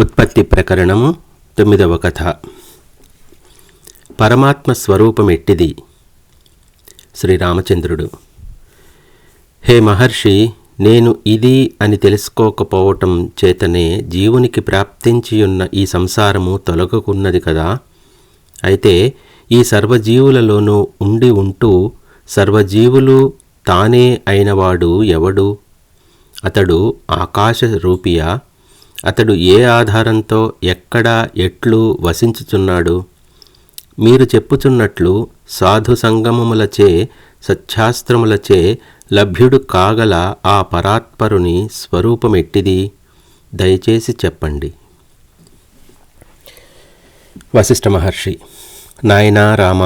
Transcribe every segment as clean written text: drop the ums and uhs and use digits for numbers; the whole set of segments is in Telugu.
ఉత్పత్తి ప్రకరణము 9వ కథ. పరమాత్మ స్వరూపమెట్టిది. శ్రీరామచంద్రుడు: హే మహర్షి, నేను ఇది అని తెలుసుకోకపోవటం చేతనే జీవునికి ప్రాప్తించియున్న ఈ సంసారము తొలగకున్నది కదా. అయితే ఈ సర్వజీవులలోనూ ఉంటూ సర్వజీవులు తానే అయినవాడు ఎవడు? అతడు ఆకాశ రూపియా? అతడు ఏ ఆధారంతో ఎక్కడ ఎట్లు వసించుచున్నాడు? మీరు చెప్పుచున్నట్లు సాధు సంగమములచే సత్శాస్త్రములచే లభ్యుడు కాగల ఆ పరాత్పరుని స్వరూపమెట్టిది? దయచేసి చెప్పండి. వశిష్ఠ మహర్షి: నాయనా రామ,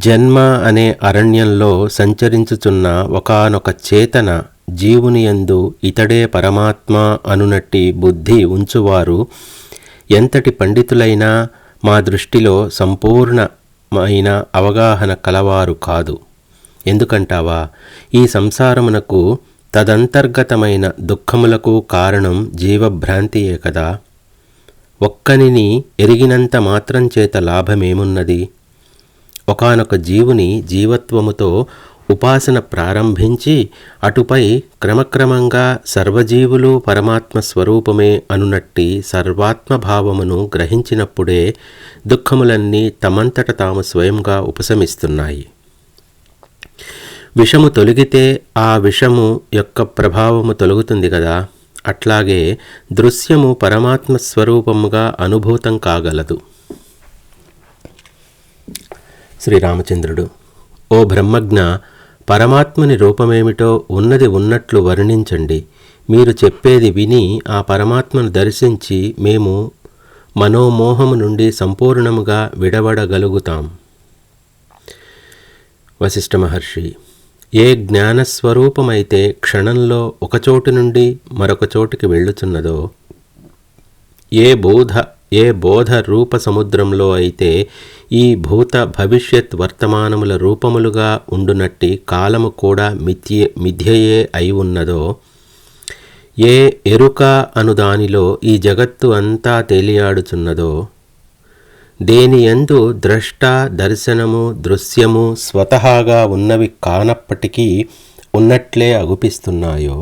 జన్మ అనే అరణ్యంలో సంచరించుచున్న ఒకానొక చేతన జీవునియందు ఇతడే పరమాత్మ అనునట్టి బుద్ధి ఉంచువారు ఎంతటి పండితులైనా మా దృష్టిలో సంపూర్ణమైన అవగాహన కలవారు కాదు. ఎందుకంటావా? ఈ సంసారమునకు తదంతర్గతమైన దుఃఖములకు కారణం జీవభ్రాంతియే కదా. ఒక్కనిని ఎరిగినంత మాత్రం చేత లాభమేమున్నది? ఒకానొక జీవుని జీవత్వముతో ఉపాసన ప్రారంభించి అటుపై క్రమక్రమంగా సర్వజీవులు పరమాత్మ స్వరూపమే అనునట్టి సర్వాత్మభావమును గ్రహించినప్పుడే దుఃఖములన్నీ తమంతట తాము స్వయంగా ఉపశమిస్తున్నాయి. విషము తొలగితే ఆ విషము యొక్క ప్రభావము తొలగుతుంది కదా. అట్లాగే దృశ్యము పరమాత్మ స్వరూపముగా అనుభూతం కాగలదు. శ్రీరామచంద్రుడు: ఓ బ్రహ్మజ్ఞ, పరమాత్మని రూపమేమిటో ఉన్నది ఉన్నట్లు వర్ణించండి. మీరు చెప్పేది విని ఆ పరమాత్మను దర్శించి మేము మనోమోహము నుండి సంపూర్ణముగా విడవడగలుగుతాం. వశిష్ఠ మహర్షి: ఏ జ్ఞానస్వరూపమైతే క్షణంలో ఒకచోటు నుండి మరొక చోటికి వెళ్ళుచున్నదో, ఏ బోధ రూప సముద్రంలో అయితే ఈ భూత భవిష్యత్ వర్తమానముల రూపములుగా ఉండునట్టి కాలము కూడా మిథ్యయే అయి ఉన్నదో, ఏ ఎరుక అను దానిలో ఈ జగత్తు అంతా తేలియాడుచున్నదో, దేనియందు ద్రష్ట దర్శనము దృశ్యము స్వతహాగా ఉన్నవి కానప్పటికీ ఉన్నట్లే అగుపిస్తున్నాయో,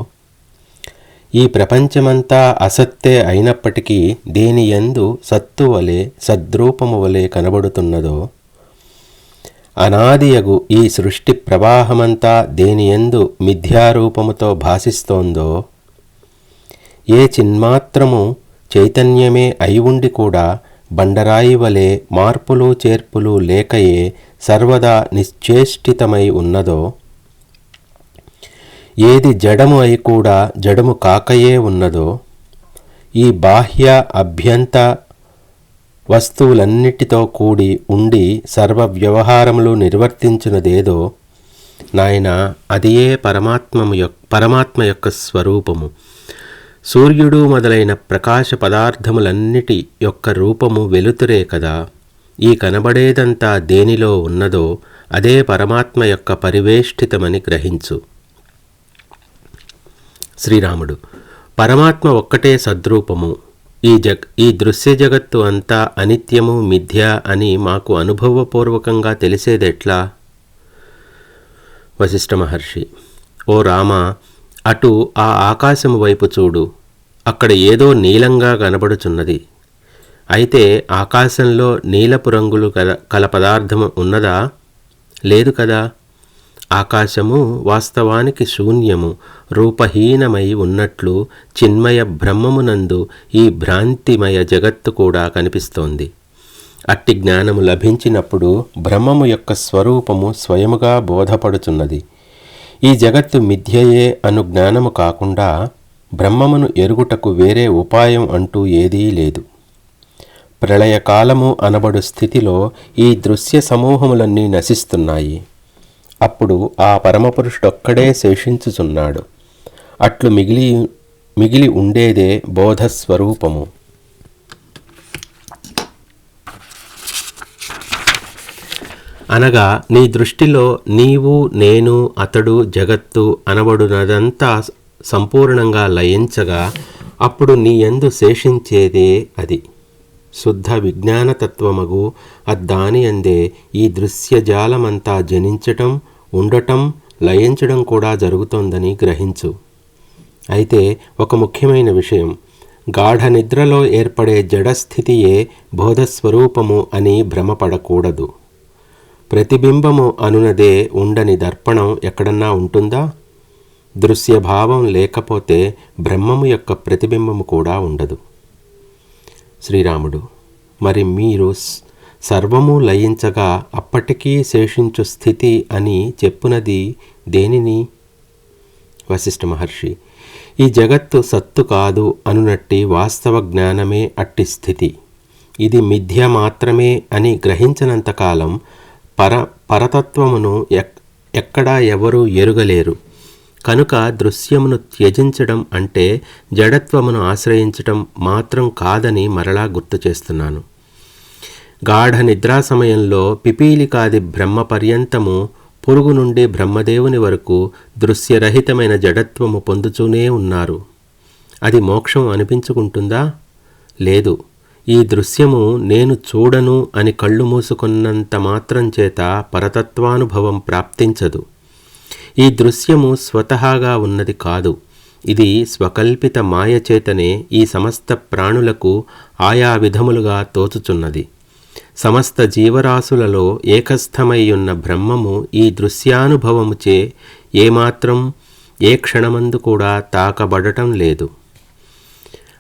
ఈ ప్రపంచమంతా అసత్తే అయినప్పటికీ దేనియందు సత్తు వలె సద్రూపము వలె కనబడుతున్నదో, అనాదియగు ఈ సృష్టి ప్రవాహమంతా దేనియందు మిథ్యారూపముతో భాసిస్తోందో, ఏ చిన్మాత్రము చైతన్యమే అయి ఉండి కూడా బండరాయి వలె మార్పులు చేర్పులు లేకయే సర్వదా నిశ్చేష్టితమై ఉన్నదో, ఏది జడము అయి కూడా జడము కాకయే ఉన్నదో, ఈ బాహ్య అభ్యంత వస్తువులన్నిటితో కూడి ఉండి సర్వ వ్యవహారములు నిర్వర్తించున్నదేదో, నాయన అదియే పరమాత్మ యొక్క స్వరూపము. సూర్యుడు మొదలైన ప్రకాశ పదార్థములన్నిటి యొక్క రూపము వెలుతురే కదా. ఈ కనబడేదంతా దేనిలో ఉన్నదో అదే పరమాత్మ యొక్క పరివేష్టితమని గ్రహించు. శ్రీరాముడు: పరమాత్మ ఒక్కటే సద్రూపము. ఈ దృశ్య జగత్తు అంతా అనిత్యము మిథ్య అని మాకు అనుభవపూర్వకంగా తెలిసేదెట్లా? వశిష్ఠ మహర్షి: ఓ రామ, అటు ఆ ఆకాశము వైపు చూడు. అక్కడ ఏదో నీలంగా కనబడుచున్నది. అయితే ఆకాశంలో నీలపు రంగులు కల పదార్థము ఉన్నదా? లేదు కదా. ఆకాశము వాస్తవానికి శూన్యము, రూపహీనమై ఉన్నట్లు చిన్మయ బ్రహ్మమునందు ఈ భ్రాంతిమయ జగత్తు కూడా కనిపిస్తోంది. అట్టి జ్ఞానము లభించినప్పుడు బ్రహ్మము యొక్క స్వరూపము స్వయముగా బోధపడుచున్నది. ఈ జగత్తు మిథ్యయే అను జ్ఞానము కాకుండా బ్రహ్మమును ఎరుగుటకు వేరే ఉపాయం అంటూ ఏదీ లేదు. ప్రళయకాలము అనబడు స్థితిలో ఈ దృశ్య సమూహములన్నీ నశిస్తున్నాయి. అప్పుడు ఆ పరమపురుషుడొక్కడే శేషించుచున్నాడు. అట్లు మిగిలి ఉండేదే బోధస్వరూపము. అనగా నీ దృష్టిలో నీవు నేను అతడు జగత్తు అనబడునదంతా సంపూర్ణంగా లయించగా అప్పుడు నీ యందు శేషించేదే అది. శుద్ధ విజ్ఞానతత్వమగు అద్దాని అందే ఈ దృశ్యజాలమంతా జనించటం, ఉండటం, లయించడం కూడా జరుగుతోందని గ్రహించు. అయితే ఒక ముఖ్యమైన విషయం, గాఢ నిద్రలో ఏర్పడే జడస్థితియే బోధస్వరూపము అని భ్రమపడకూడదు. ప్రతిబింబము అనునదే ఉండని దర్పణం ఎక్కడన్నా ఉంటుందా? దృశ్యభావం లేకపోతే బ్రహ్మము యొక్క ప్రతిబింబము కూడా ఉండదు. శ్రీరాముడు: మరి మీరు సర్వము లయించగా అప్పటికీ శేషించు స్థితి అని చెప్పునది దేనిని? వశిష్ఠ మహర్షి: ఈ జగత్తు సత్తు కాదు అనునట్టి వాస్తవ జ్ఞానమే అట్టి స్థితి. ఇది మిథ్య మాత్రమే అని గ్రహించినంతకాలం పరతత్వమును ఎక్కడా ఎవరూ ఎరుగలేరు. కనుక దృశ్యమును త్యజించడం అంటే జడత్వమును ఆశ్రయించటం మాత్రం కాదని మరలా గుర్తు చేస్తున్నాను. గాఢ నిద్రా సమయంలో పిపీలికాది బ్రహ్మ పర్యంతము, పురుగు నుండి బ్రహ్మదేవుని వరకు దృశ్యరహితమైన జడత్వము పొందుతూనే ఉన్నారు. అది మోక్షం అనిపించుకుంటుందా? లేదు. ఈ దృశ్యము నేను చూడను అని కళ్ళు మూసుకున్నంత మాత్రం చేత పరతత్వానుభవం ప్రాప్తించదు. ఈ దృశ్యము స్వతహాగా ఉన్నది కాదు. ఇది స్వకల్పిత మాయచేతనే ఈ సమస్త ప్రాణులకు ఆయా విధములుగా తోచుచున్నది. సమస్త జీవరాశులలో ఏకస్థమయ్యున్న బ్రహ్మము ఈ దృశ్యానుభవముచే ఏమాత్రం ఏ క్షణమందు కూడా తాకబడటం లేదు.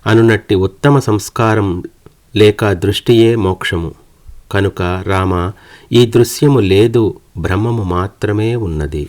అనునట్టి ఉత్తమ సంస్కారం లేక దృష్టియే మోక్షము. కనుక రామ, ఈ దృశ్యము లేదు, బ్రహ్మము మాత్రమే ఉన్నది.